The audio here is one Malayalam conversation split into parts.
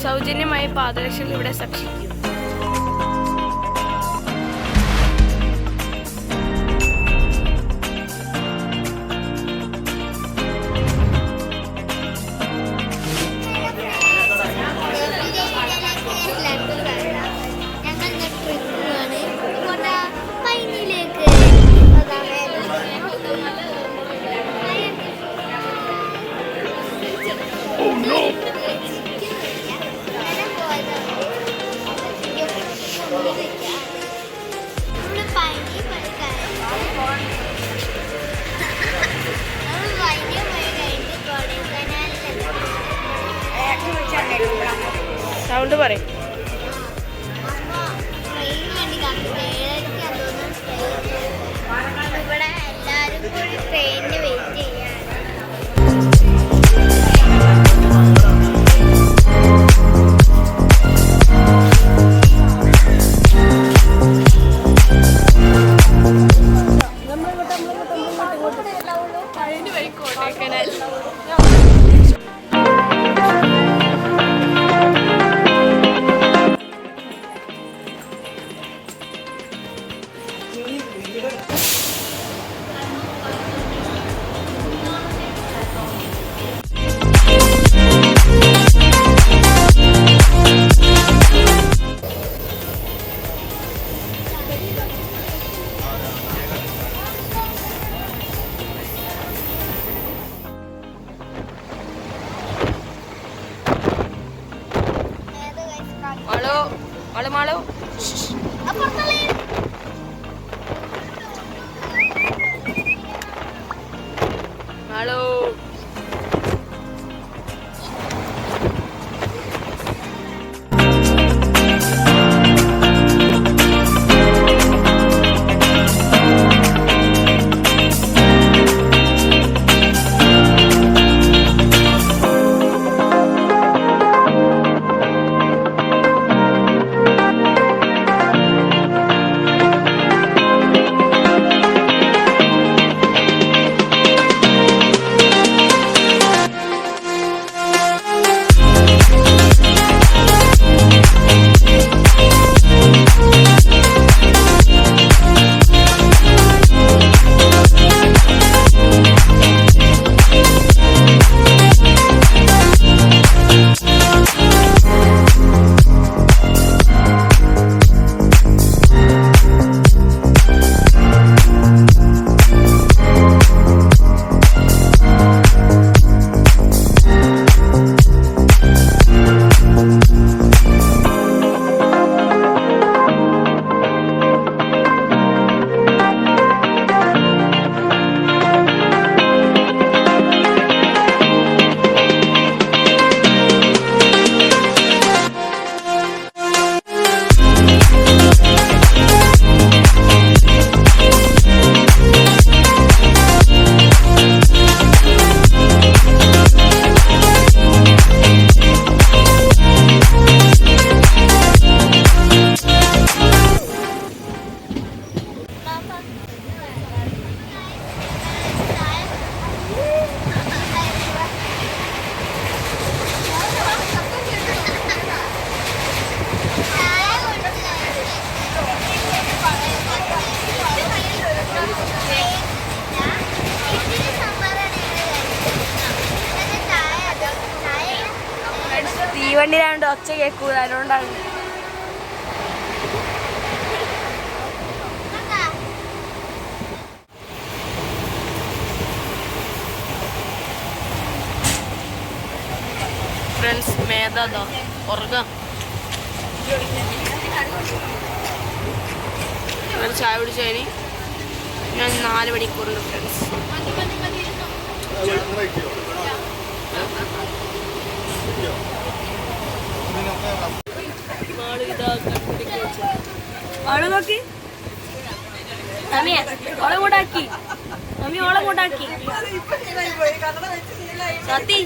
സൗജന്യമായി പാദരക്ഷകൾ ഇവിടെ സൂക്ഷിക്കും. സൗണ്ട് പറയും. ഇവിടെ എല്ലാവരും കൂടി ട്രെയിനിന് വെയിറ്റ് ചെയ്യാണ്. Malu. Malu. തീവണ്ടിയിലാണ്ട് ഒച്ച കേൾക്കൂല, അതുകൊണ്ടാണ്. ഫ്രണ്ട്സ് മേധാ ഉറങ്ങാം. ചായ കുടിച്ചതിന് ഞാൻ 4 മണിക്കൂറുണ്ട് ഫ്രണ്ട്സ്. ആള് നോക്കി ഓളെ കൂട്ടാക്കി സത്തി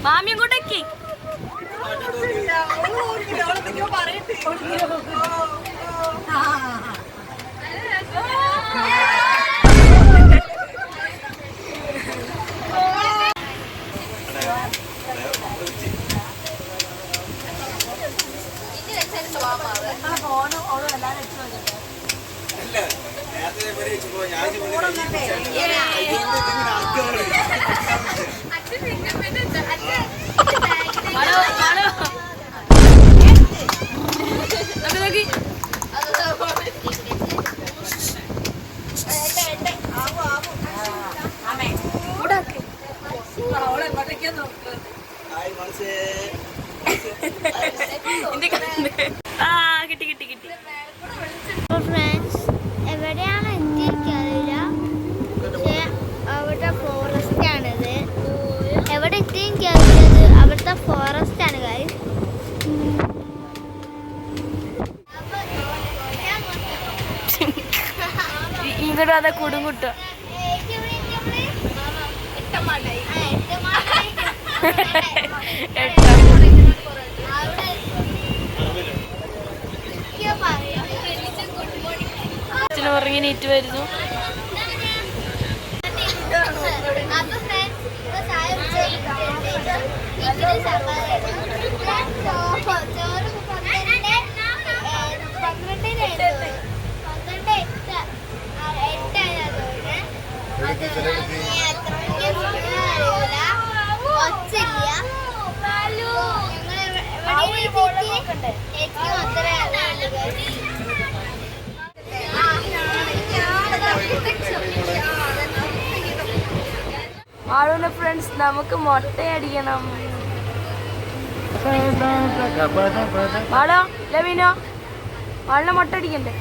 മാമിയും കൂട്ടാക്കി. കിട്ടി കിട്ടി കിട്ടി. ഫ്രണ്ട്സ് എവിടെയാണ് എത്തിയിരിക്കാറില്ല, പക്ഷേ അവിടെ ഫോറസ്റ്റ് ആണിത്. എവിടെ എത്തിയിരിക്കാറില്ലത് അവിടുത്തെ ഫോറസ്റ്റ് ആണ് ഗൈസ്. ഇവിടെ അതെ കുടുംകുട്ട അച്ഛന് ഉറങ്ങി നീറ്റ് വരുന്നു. ആളുടെ ഫ്രണ്ട്സ് നമുക്ക് മുട്ടയടിക്കണം. ആളോ ലവീനോ ആളിനെ മുട്ട അടിക്കണ്ടേ?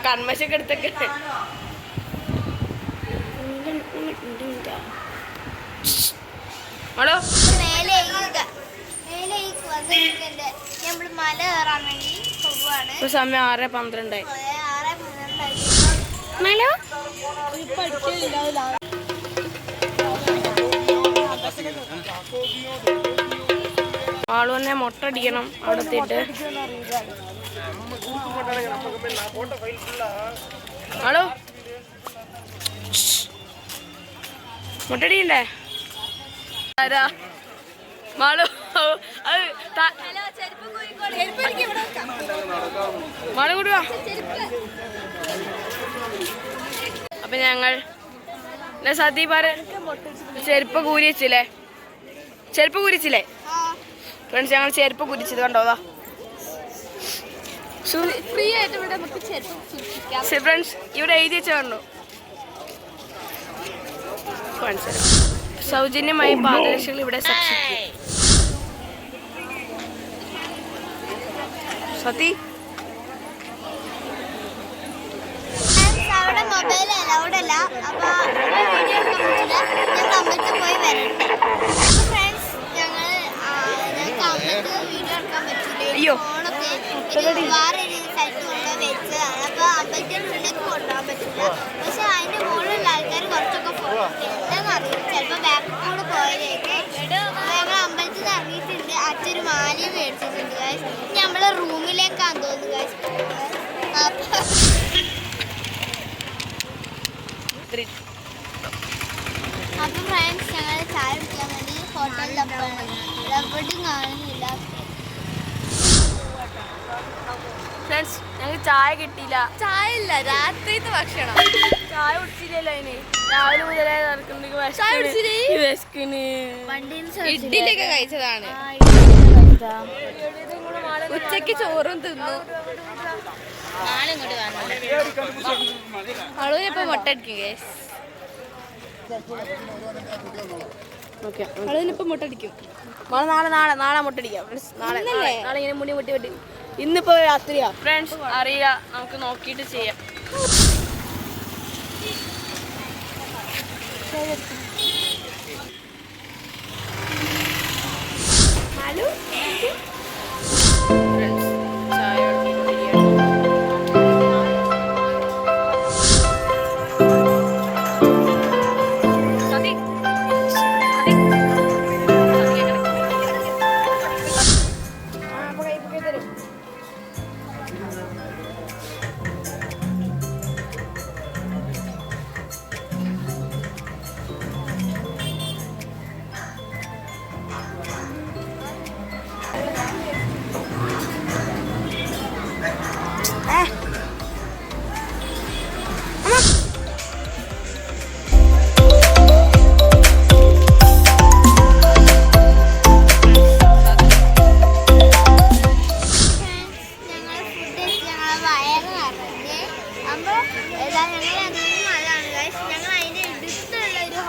കൺമശൊക്കെ എടുത്തൊക്കെ ഹലോ മല കയറാൻ വേണ്ടി പോവാണ്. ഇപ്പൊ സമയം 6:12. ആള് തന്നെ മുട്ട അടിക്കണം അവിടെ എത്തിയിട്ട്. ഹലോ മുട്ടടിയണ്ടേ ആരാ മാളു മാളു കൂടി വാ. അപ്പൊ ഞങ്ങൾ സതി പറ ചെരുപ്പ് കൂരിച്ചില്ലേ ഫ്രണ്ട്സ് ഞങ്ങൾ ചെരുപ്പ് കുരിച്ചത് കണ്ടോതാ ഫ്രണ്ട്സ് ഇവിടെ എഴുതി വെച്ച കണ്ടോ സൗജന്യമായി പാദരക്ഷകൾ ഇവിടെ സൂക്ഷിക്കും. സതി അവിടെ മൊബൈൽ അലൗഡ് അല്ല. അപ്പൊ വീഡിയോ എടുക്കാൻ പറ്റില്ല. ഞങ്ങൾ അമ്പലത്തിൽ പോയി വരട്ടെ. ഫ്രണ്ട്സ് ഞങ്ങൾക്ക് അമ്പലത്തിൽ വീഡിയോ എടുക്കാൻ പറ്റില്ല. ഫോണൊക്കെ വേറൊരു സ്ഥലത്ത് കൊണ്ട് വെച്ചതാണ്. അപ്പൊ അമ്പലത്തിന്റെ ഉള്ളിലേക്ക് കൊണ്ടുപോകാൻ പറ്റില്ല. പക്ഷെ അതിന്റെ മുകളിലുള്ള ആൾക്കാർ കുറച്ചൊക്കെ പോകും. എന്താണെന്ന് അറിയില്ല. ചിലപ്പോൾ ബാക്കിൽ കൂടെ പോയതേക്ക് ഞങ്ങൾ അമ്പലത്തിൽ നിന്ന് ഇറങ്ങിയിട്ടുണ്ട്. അച്ഛന് മാലയും മേടിച്ചിട്ടുണ്ട് ഗൈസ്. ഇനി നമ്മളെ റൂമിലേക്കാന്ന് തോന്നുന്നു ഗൈസ്. അപ്പൊ ഫ്രണ്ട്സ് ഞങ്ങൾ ചായ കുടിക്കാൻ വേണ്ടി ഹോട്ടലിൽ എവിടെയും കാണുന്നില്ല. ഫ്രണ്ട്സ് ഞങ്ങൾക്ക് ചായ കിട്ടിയില്ല. ചായ ഇല്ല, രാത്രിത്തെ ഭക്ഷണം. ചായ കുടിച്ചില്ലല്ലോ അതിന്. രാവിലെ മുതലേ ഇഡ്ഡലിയൊക്കെ കഴിച്ചതാണ്. ഉച്ചക്ക് ചോറും തിന്നു. അളവിനിപ്പോ മുട്ട അടിക്കും ഗേസ്. അളവിനിപ്പോ മുട്ട അടിക്കും. നാളെ മുട്ടടിക്കാം. നാളെ ഇങ്ങനെ മുടി വെട്ടി ഇന്നിപ്പോ രാത്രിയാ ഫ്രണ്ട്സ് അറിയില്ല. നമുക്ക് നോക്കിയിട്ട് ചെയ്യാം.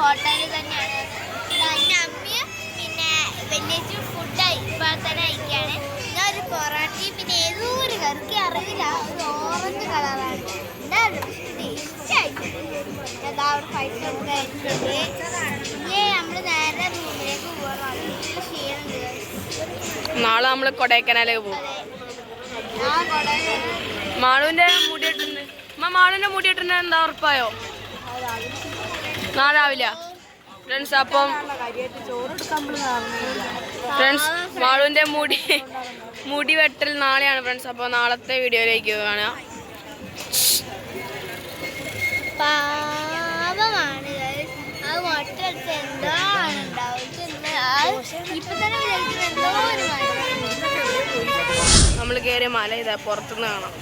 ഹോട്ടലിൽ തന്നെയാണ്. എൻ്റെ അമ്മയും പിന്നെ വലിയ ഫുഡ് ഇപ്പോൾ തന്നെ അയക്കുകയാണ്. ഞാൻ ഒരു പൊറോട്ടയും പിന്നെ ഏതോ ഒരു കറിക്ക് അറിയില്ല, ഒരു ഓറഞ്ച് കളറാണ്. എന്തായാലും എന്താ ഒരു പൈസ ഒക്കെ അയച്ചിട്ടുണ്ട്. ഇനി നമ്മൾ നേരെ റൂമിലേക്ക് പോകാൻ നല്ല ക്ഷീണം. നാളെ നമ്മൾ കൊടൈക്കനാലേക്ക് പോകും. മാളുവിന്റെ മുടി ഇട്ടുണ്ട് എന്താ ഉറപ്പായോ? നാളെ രാവിലെ ഫ്രണ്ട്സ്. അപ്പം ഫ്രണ്ട്സ് മാളുവിന്റെ മുടി വെട്ടൽ നാളെയാണ് ഫ്രണ്ട്സ്. അപ്പോൾ നാളത്തെ വീഡിയോയിലേക്ക് കാണാം. പാവമാണ് അത് മുട്ടടുത്ത് എന്തോ ആണ് ഉണ്ടാവും. ഇപ്പൊ തന്നെ നമ്മൾ കയറിയ മല ഇതാ പുറത്തുനിന്ന് കാണാം.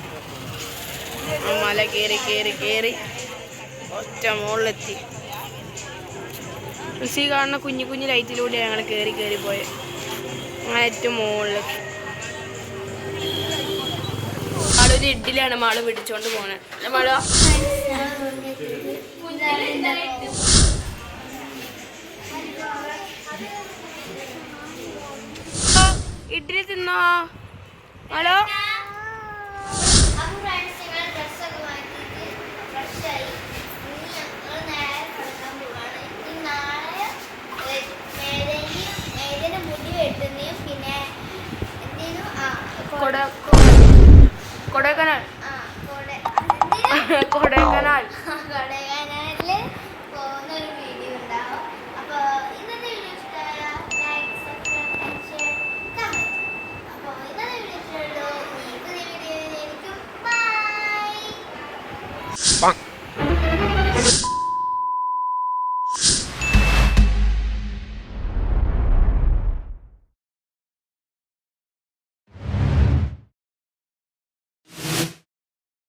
മല കയറി ഒറ്റ മുകളിലെത്തി. ഈ കാണുന്ന കുഞ്ഞു ലൈറ്റിലൂടെ ഞങ്ങൾ കയറി പോയത്. അങ്ങനെ ഏറ്റവും മുകളിലെത്തി. ആളൊരു ഇഡ്ഡലിയാണ് മാള് പിടിച്ചോണ്ട് പോണേ. മാള ഇഡ്ഡലി തിന്നോ? ഹലോ കൊടൈക്കനാൽ കൊടൈക്കനാലില് പോകുന്ന ഒരു വീഡിയോ ഉണ്ടാവും. അപ്പോൾ ഇന്നത്തെ വീഡിയോ ഇഷ്ടമായ ലൈക്ക്, സബ്സ്ക്രൈബ്, ഷെയർ, കമന്റ്. അപ്പോൾ ഇന്നത്തെ വീഡിയോ ഇഷ്ടമുള്ളൂ. ഈ പുതിയ വീഡിയോയിലേക്കും ബൈ.